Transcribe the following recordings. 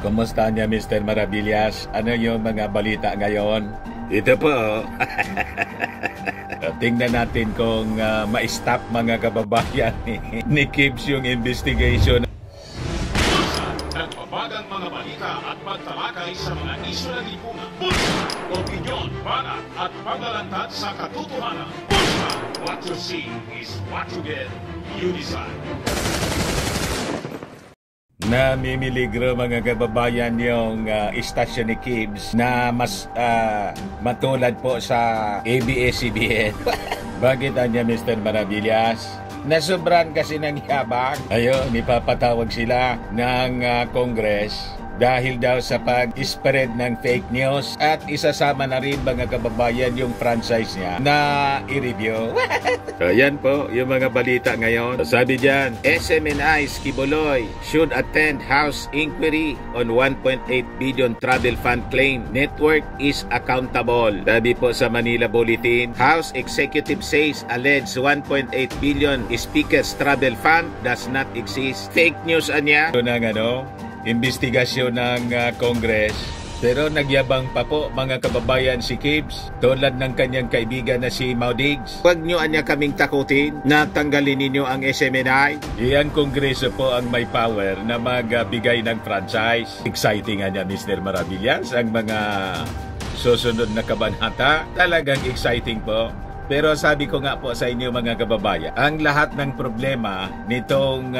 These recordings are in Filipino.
Kumusta niya, Mr. Maravillas? Ano yung mga balita ngayon? Ito po. Tingnan natin kung ma-stop mga kababayan ni Kibbs yung investigation. Nagpapagang mga balita at pagtalakay sa mga isyu na lipunan. Bulsa! Opinyon, banat at paglalantad sa katotohanan. Bulsa! What you see is what you get. You decide. Namimiligro mga kababayan yung istasyon ni Kibbs na mas matulad po sa ABS-CBN. Bakit niya, Mr. Maravillas? Nasobran kasi ng yabang. Ayun, ipapatawag sila ng Congress dahil daw sa pag-spread ng fake news at isasama na rin mga kababayan yung franchise niya na i-review. So, yan po yung mga balita ngayon. Sabi dyan, SMNI Kibuloy should attend House inquiry on 1.8 billion travel fund claim. Network is accountable. Sabi po sa Manila Bulletin, House Executive says alleged 1.8 billion speaker's travel fund does not exist. Fake news anya. Ito na investigasyon ng Congress. Pero nagyabang pa po mga kababayan si Kibbs tulad ng kanyang kaibigan na si Maudigs. Huwag nyo anya kaming takutin na tanggalin ninyo ang SMNI. Iyan Kongreso po ang may power na magbigay ng franchise. Exciting anya, Mr. Maravillas, ang mga susunod na kabanata. Talagang exciting po. Pero sabi ko nga po sa inyo mga kababayan, ang lahat ng problema nitong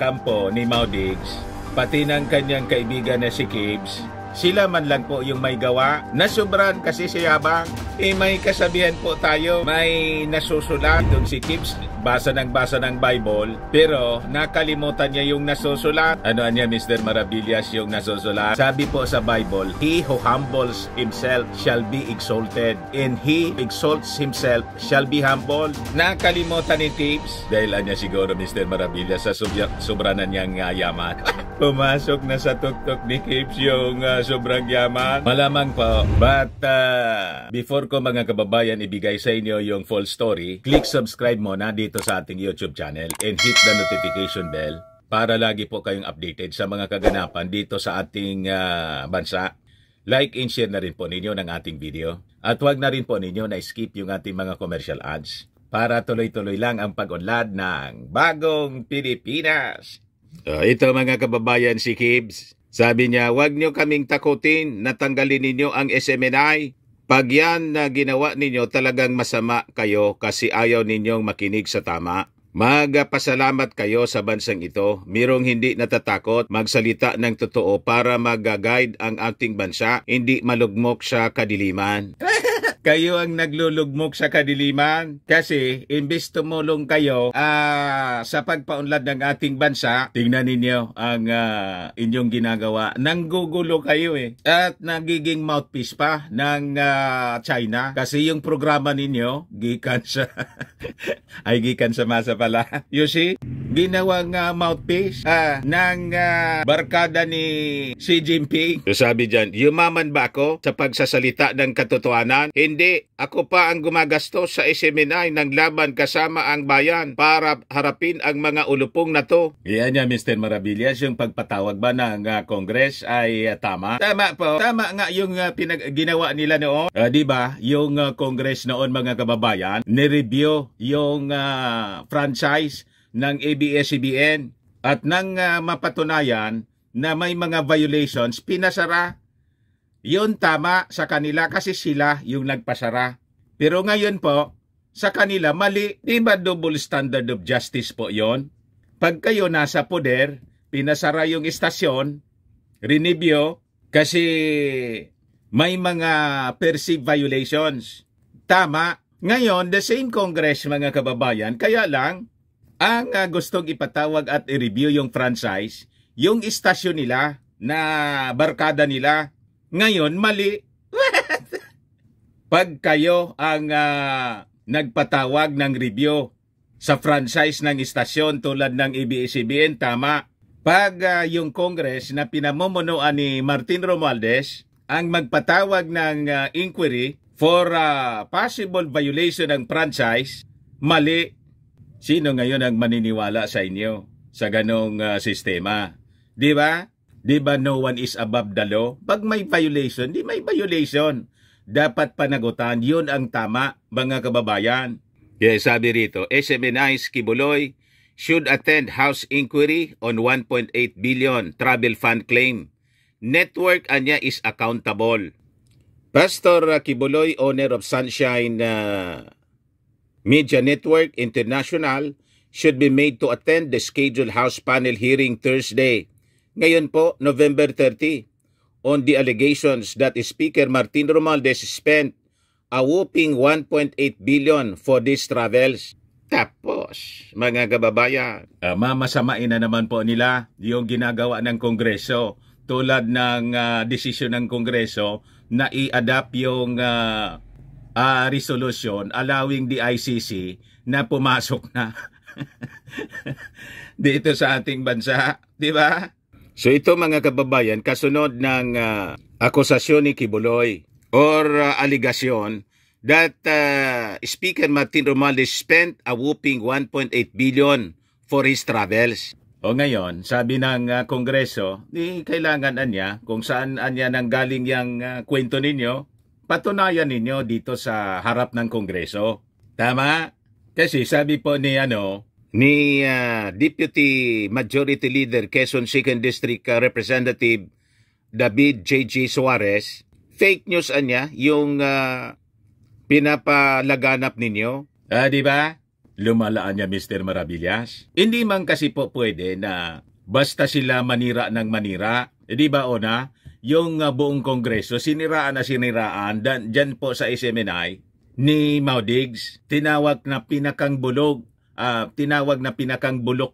kampo ni Maudigs, pati ng kanyang kaibigan na si Kibbs, sila man lang po yung may gawa. Nasobran kasi si Yabang. May kasabihan po tayo, may nasusulat. Itong si Kibbs, basa ng Bible, pero nakalimutan niya yung nasusulat. Ano niya, Mr. Maravillas, yung nasusulat? Sabi po sa Bible, He who humbles himself shall be exalted, and he exalts himself shall be humbled. Nakalimutan ni Kibbs, dahil niya siguro, Mr. Maravillas, sa sobranan niyang yaman. Pumasok na sa tuktok ni Kibbs yung sobrang yaman. Malamang po. But before ko mga kababayan ibigay sa inyo yung full story, click subscribe muna dito sa ating YouTube channel and hit the notification bell para lagi po kayong updated sa mga kaganapan dito sa ating bansa. Like and share na rin po ninyo ng ating video. At huwag na rin po ninyo na skip yung ating mga commercial ads para tuloy-tuloy lang ang pag-unlad ng Bagong Pilipinas. Ito mga kababayan si Kibbs. Sabi niya, huwag nyo kaming takutin na tanggalin ninyo ang SMNI. Pag yan na ginawa ninyo, talagang masama kayo kasi ayaw ninyong makinig sa tama. Magpasalamat kayo sa bansang ito. Mirong hindi natatakot magsalita ng totoo para mag-guide ang ating bansa, hindi malugmok sa kadiliman. Kayo ang naglulugmok sa kadiliman kasi imbes tumulong kayo sa pagpaunlad ng ating bansa, tingnan ninyo ang inyong ginagawa. Nanggugulo kayo at nagiging mouthpiece pa ng China kasi yung programa ninyo gikan sa gikan sa masa pala. You see? Ginawang mouthpiece ng barkada ni Xi Jinping. So sabi dyan, yumaman ba ako sa pagsasalita ng katotohanan? Hindi. Ako pa ang gumagastos sa SMNI ng laban kasama ang bayan para harapin ang mga ulupong na to. Yan niya, Mr. Maravillas, yung pagpatawag ba ng Congress ay tama? Tama po. Tama nga yung ginawa nila noon. Diba? Yung Congress noon mga kababayan, nireview yung franchise ng ABS-CBN at nang mapatunayan na may mga violations, pinasara. Yun tama sa kanila kasi sila yung nagpasara. Pero ngayon po, sa kanila mali. Diba double standard of justice po yon? Pag kayo nasa poder, pinasara yung istasyon, rinibyo, kasi may mga perceived violations. Tama. Ngayon, the same Congress mga kababayan, kaya lang, ang gustong ipatawag at i-review yung franchise, yung istasyon nila na barkada nila, ngayon mali. Pag kayo ang nagpatawag ng review sa franchise ng istasyon tulad ng ABS-CBN, tama. Pag yung Congress na pinamumunuan ni Martin Romualdez ang magpatawag ng inquiry for possible violation ng franchise, mali. Sino ngayon ang maniniwala sa inyo sa ganong sistema? Di ba? Di ba no one is above the law? Pag may violation, di may violation. Dapat panagutan. Yun ang tama, mga kababayan. Kaya sabi rito, SMNI's Kibuloy should attend House inquiry on 1.8 billion travel fund claim. Network anya is accountable. Pastor Kibuloy, owner of Sunshine Media Network International, should be made to attend the scheduled House panel hearing Thursday. Ngayon po, November 30, on the allegations that Speaker Martin Romualdez spent a whopping 1.8 billion for these travels. Tapos, mga kababayan, mamasamain na naman po nila yung ginagawa ng Kongreso tulad ng desisyon ng Kongreso na i-adapt yung resolution allowing the ICC na pumasok na dito sa ating bansa, di ba? So ito mga kababayan, kasunod ng akusasyon ni Kibuloy or aligasyon that Speaker Martin Romualdez spent a whooping 1.8 billion for his travels. O ngayon, sabi ng Kongreso, di kailangan anya kung saan anya nang galing yung kwento ninyo, patunayan ninyo dito sa harap ng Kongreso. Tama? Kasi sabi po ni Deputy Majority Leader Quezon 2nd District Representative David J.G. Suarez, fake news anya yung pinapalaganap ninyo. Di ba? Lumalaan niya Mr. Maravillas. Hindi man kasi po pwede na basta sila manira ng manira. Di ba ona? Yung buong Kongreso, siniraan na siniraan. Dyan po sa SMNI ni Maudigs, tinawag na pinakang bulok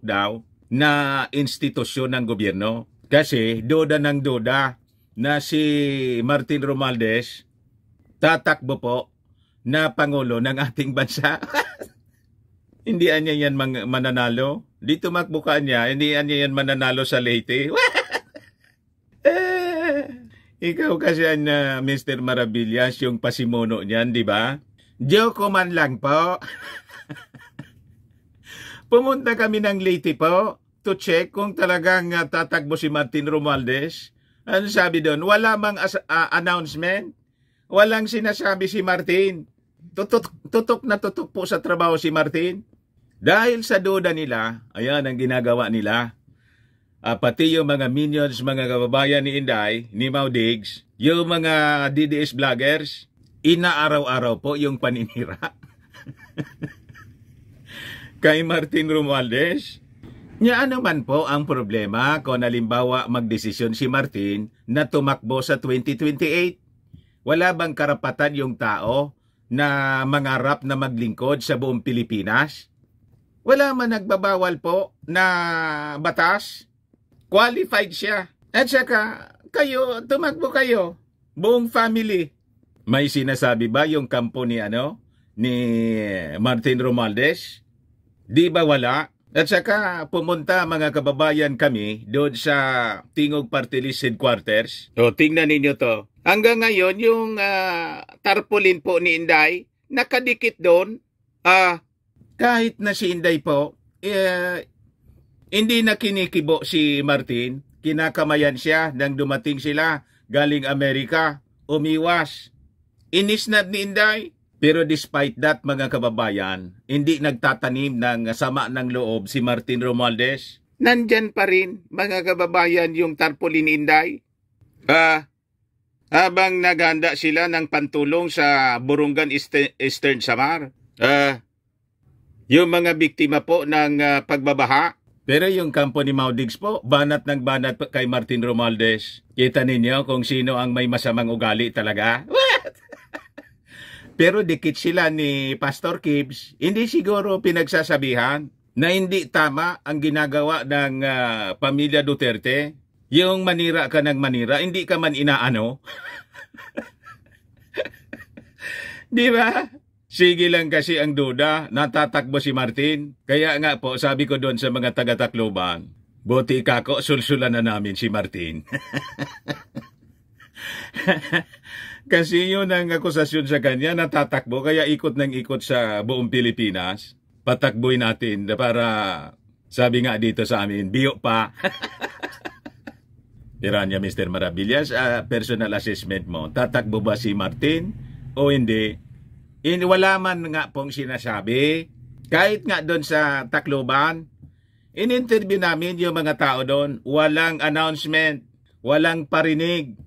daw na institusyon ng gobyerno. Kasi duda ng duda na si Martin Romualdez tatakbo po na Pangulo ng ating bansa. Hindi anya yan mananalo. Di tumakbukan niya, hindi anya yan mananalo sa Leyte. Ikaw kasi Mr. Maravillas, yung pasimono niyan, di ba? Joke man lang po. Pumunta kami ng Leyte po to check kung talagang tatakbo si Martin Romualdez. Ano sabi doon? Wala mang announcement. Walang sinasabi si Martin. Tutok na tutok po sa trabaho si Martin. Dahil sa duda nila, ayan ang ginagawa nila. Pati yung mga minions, mga kababayan ni Inday, ni Maudigs, yung mga DDS vloggers, inaaraw-araw po yung paninira. Kay Martin Romualdez. Nya naman po ang problema kung halimbawa magdesisyon si Martin na tumakbo sa 2028. Wala bang karapatan yung tao na mangarap na maglingkod sa buong Pilipinas? Wala man nagbabawal po na batas. Qualified siya. At saka, kayo, tumakbo kayo. Buong family. May sinasabi ba yung kampo ni Martin Romualdez? Di ba wala? At saka, pumunta mga kababayan kami doon sa Tingog Party List Headquarters. O, tingnan ninyo to. Hanggang ngayon, yung tarpaulin po ni Inday, nakadikit doon. Kahit na si Inday po, hindi na kinikibo si Martin. Kinakamayan siya nang dumating sila galing Amerika. Umiwas. Inis na ni Inday. Pero despite that, mga kababayan, hindi nagtatanim ng sama ng loob si Martin Romualdez. Nandyan pa rin, mga kababayan, yung tarpaulin ni Inday. Habang naghanda sila ng pantulong sa Burungan Eastern Samar. Yung mga biktima po ng pagbabaha. Pero yung kampo ni Maudigs po, banat ng banat kay Martin Romualdez. Kita ninyo kung sino ang may masamang ugali talaga. What? Pero dikit sila ni Pastor Kibbs, hindi siguro pinagsasabihan na hindi tama ang ginagawa ng pamilya Duterte. Yung manira ka ng manira, hindi ka man inaano. Di ba? Sige lang kasi ang duda, natatakbo si Martin. Kaya nga po, sabi ko doon sa mga taga-Tacloban, buti kako, sulsulan na namin si Martin. Kasi yun ang akusasyon sa kanya, natatakbo, kaya ikot ng ikot sa buong Pilipinas. Patakboy natin para, sabi nga dito sa amin, biyo pa. Iranya, Mr. Maravillas, personal assessment mo, tatakbo ba si Martin o hindi? Wala man nga pong sinasabi. Kahit nga doon sa Tacloban, in-interview namin yung mga tao doon, walang announcement, walang parinig.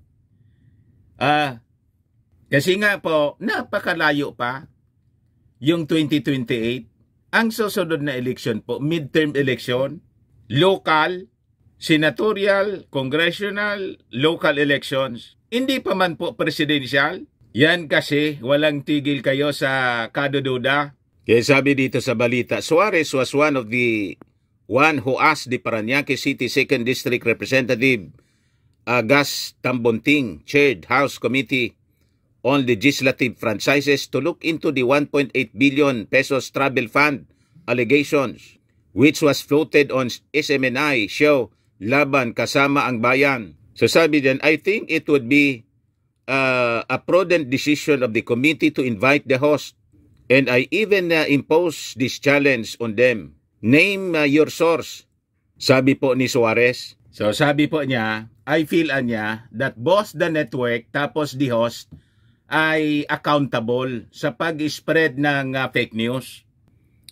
Kasi nga po, napakalayo pa yung 2028. Ang susunod na election po, midterm election, local, senatorial, congressional, local elections. Hindi pa man po presidential. Yan kasi walang tigil kayo sa kadududa. Kaya sabi dito sa balita, Suarez was one who asked the Parañaque City 2nd District Representative Gas Tambonting, chaired House Committee on Legislative Franchises to look into the 1.8 billion pesos travel fund allegations, which was floated on SMNI show Laban Kasama ang Bayan. So sabi dyan, I think it would be a prudent decision of the committee to invite the host. And I even impose this challenge on them. Name your source, sabi po ni Suarez. So sabi po niya, I feel niya that both the network tapos the host ay accountable sa pag-spread ng fake news.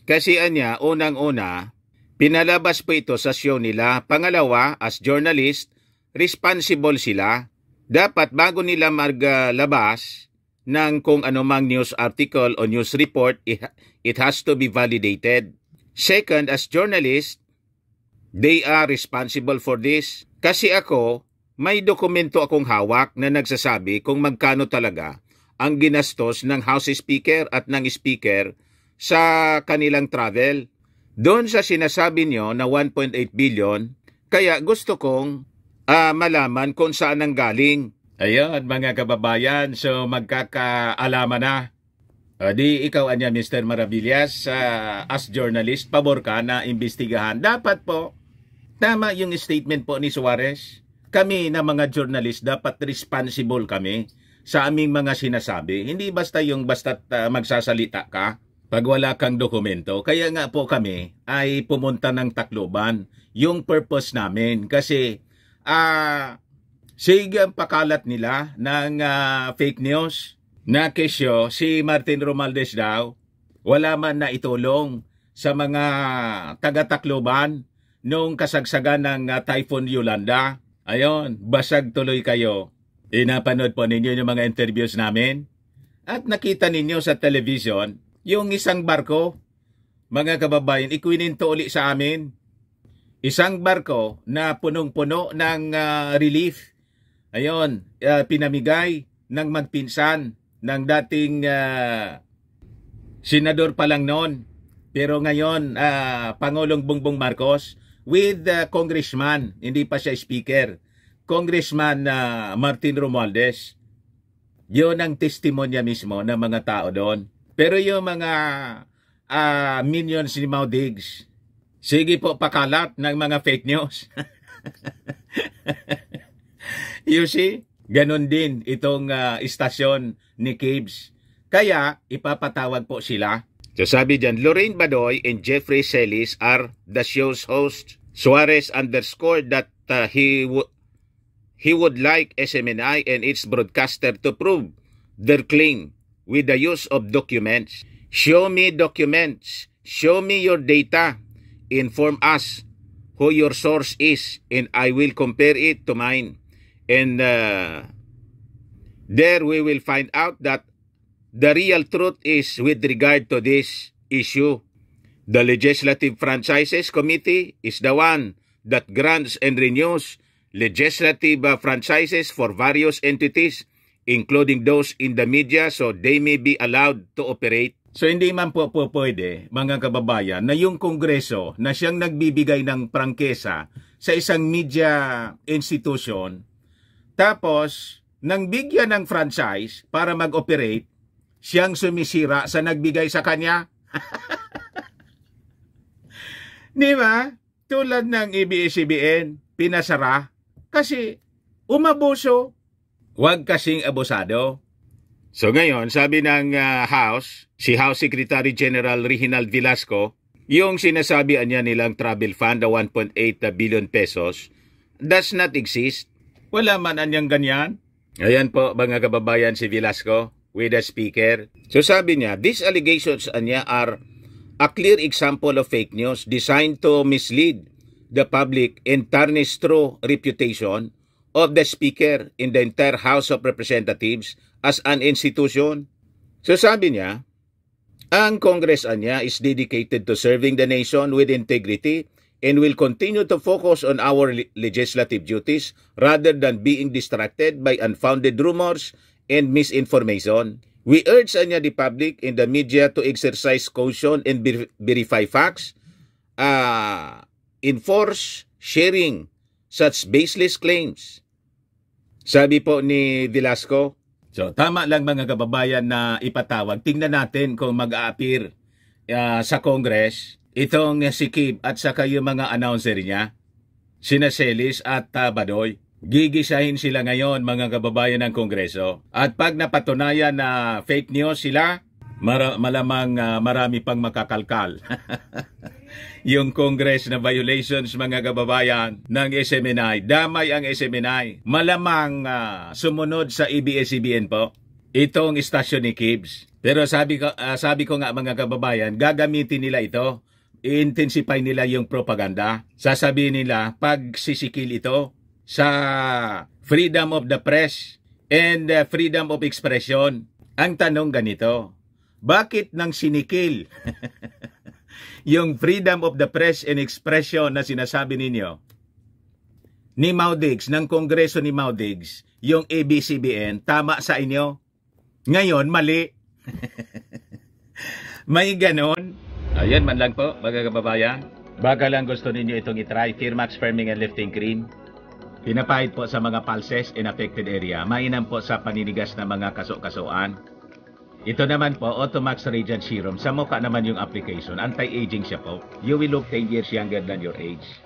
Kasi niya, unang-una, pinalabas po ito sa show nila. Pangalawa, as journalist, responsible sila. Dapat bago nila maglabas ng kung anumang news article o news report, it has to be validated. Second, as journalist, they are responsible for this. Kasi ako, may dokumento akong hawak na nagsasabi kung magkano talaga ang ginastos ng House Speaker at ng Speaker sa kanilang travel. Doon sa sinasabi nyo na 1.8 billion, kaya gusto kong malaman kung saan ang galing. Ayun, mga kababayan, so magkakaalaman na. Di ikaw anya, Mr. Maravillas, as journalist, pabor ka na imbestigahan. Dapat po, tama yung statement po ni Suarez. Kami na mga journalist, dapat responsible kami sa aming mga sinasabi. Hindi basta yung basta't magsasalita ka pag wala kang dokumento. Kaya nga po kami ay pumunta ng Tacloban. Yung purpose namin kasi sige ang pakalat nila ng fake news na kesyo si Martin Romualdez daw wala man na itulong sa mga taga-Tacloban nung kasagsagan ng Typhoon Yolanda. Ayon, basag tuloy kayo. Napanood po ninyo yung mga interviews namin at nakita ninyo sa television yung isang barko, mga kababayan, ikwininto uli sa amin. Isang barko na punong-puno ng relief. Ayon, pinamigay ng magpinsan ng dating senador pa lang noon. Pero ngayon, Pangulong Bongbong Marcos with congressman, hindi pa siya speaker, Congressman Martin Romualdez. Yun ang testimonya mismo ng mga tao doon. Pero yung mga minions ni Mau Diggs, sige po pakalat ng mga fake news. You see, ganun din itong istasyon ni Kibs. Kaya ipapatawag po sila. So sabi dyan, Lorraine Badoy and Jeffrey Celis are the show's host. Suarez underscored that he would like SMNI and its broadcaster to prove their claim with the use of documents. Show me documents. Show me your data. Inform us who your source is and I will compare it to mine. And there we will find out that the real truth is with regard to this issue. The Legislative Franchises Committee is the one that grants and renews legislative franchises for various entities, including those in the media, so they may be allowed to operate. So hindi man po pwede, mga kababayan, na yung Kongreso na siyang nagbibigay ng prangkesa sa isang media institution, tapos nang bigyan ng franchise para mag-operate, siyang sumisira sa nagbigay sa kanya. Di ba? Tulad ng ABS-CBN, pinasara kasi umabuso. Huwag kasing abusado. So ngayon, sabi ng House, si House Secretary General Reginald Velasco, yung sinasabi niya nilang travel fund na 1.8 billion pesos does not exist. Wala man anyang ganyan. Ayan po mga kababayan si Velasco with the speaker. So sabi niya, these allegations niya are a clear example of fake news designed to mislead the public and tarnish true reputation of the speaker in the entire House of Representatives as an institution. So sabi niya, ang Congress niya is dedicated to serving the nation with integrity and will continue to focus on our legislative duties rather than being distracted by unfounded rumors and misinformation. We urge the public and the media to exercise caution and verify facts, enforce sharing such baseless claims. Sabi po ni Velasco. So tama lang mga kababayan na ipatawag. Tingnan natin kung mag-a-appear sa Congress itong si Kib at saka yung mga announcer niya, sina Celis at Badoy. Gigisahin sila ngayon mga kababayan ng Kongreso. At pag napatunayan na fake news sila, malamang marami pang makakalkal. Yung Congress na violations mga kababayan ng SMNI, damay ang SMNI. Malamang sumunod sa ABS-CBN po itong istasyon ni Kibs. Pero sabi ko nga mga kababayan, gagamitin nila ito. I-intensify nila yung propaganda. Sasabihin nila pagsisikil ito sa freedom of the press and freedom of expression. Ang tanong ganito, bakit nang sinikil yung freedom of the press and expression na sinasabi ninyo ni Maudigs, ng Kongreso ni Maudigs, yung ABS-CBN, tama sa inyo? Ngayon, mali. May ganon. Ayan man lang po, mga kababayan. Baka lang gusto ninyo itong itry, Firmax Firming and Lifting Cream. Pinapahid po sa mga pulses in affected area. Mainam po sa paninigas na mga kaso-kasuan. Ito naman po, Automax Radiant Serum. Sa mukha naman yung application. Anti-aging siya po. You will look 10 years younger than your age.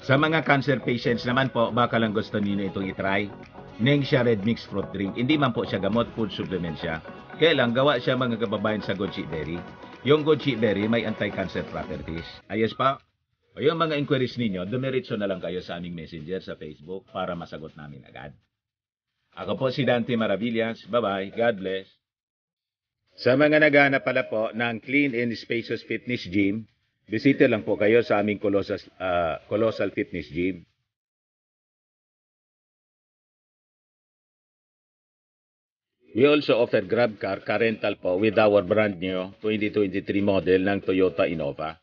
Sa mga cancer patients naman po, baka lang gusto niyo itong itry. Nengxia Red Mixed Fruit Drink. Hindi man po siya gamot, food supplement siya. Kaya lang, gawa siya mga kababayan sa goji berry. Yung goji berry may anti-cancer properties. Ayos pa. O yung mga inquiries ninyo, dumiretso na lang kayo sa aming messenger sa Facebook para masagot namin agad. Ako po si Dante Maravillas. Bye-bye. God bless. Sa mga naghahanap pala po ng clean and spacious fitness gym, bisita lang po kayo sa aming Colossal Fitness Gym. We also offer Grab car rental po with our brand new 2023 model ng Toyota Innova.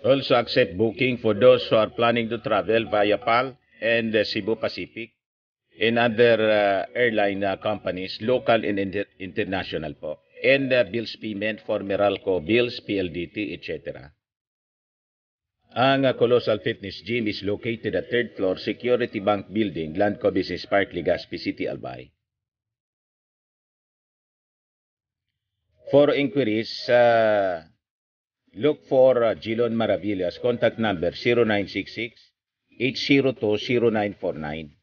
Also accept booking for those who are planning to travel via PAL and Cebu Pacific and other airline companies, local and international po. And bills payment for Meralco bills, PLDT, etc. Ang Colossal Fitness Gym is located at 3rd floor Security Bank Building, Landco Business Park, Legazpi City, Albay. For inquiries, look for Gilon Maravillas. Contact number 0966-802-0949.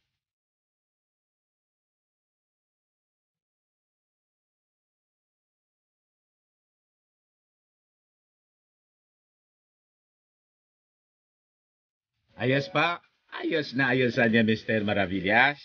Ayos pa? Ayos na ayos niya, Mr. Maravillas.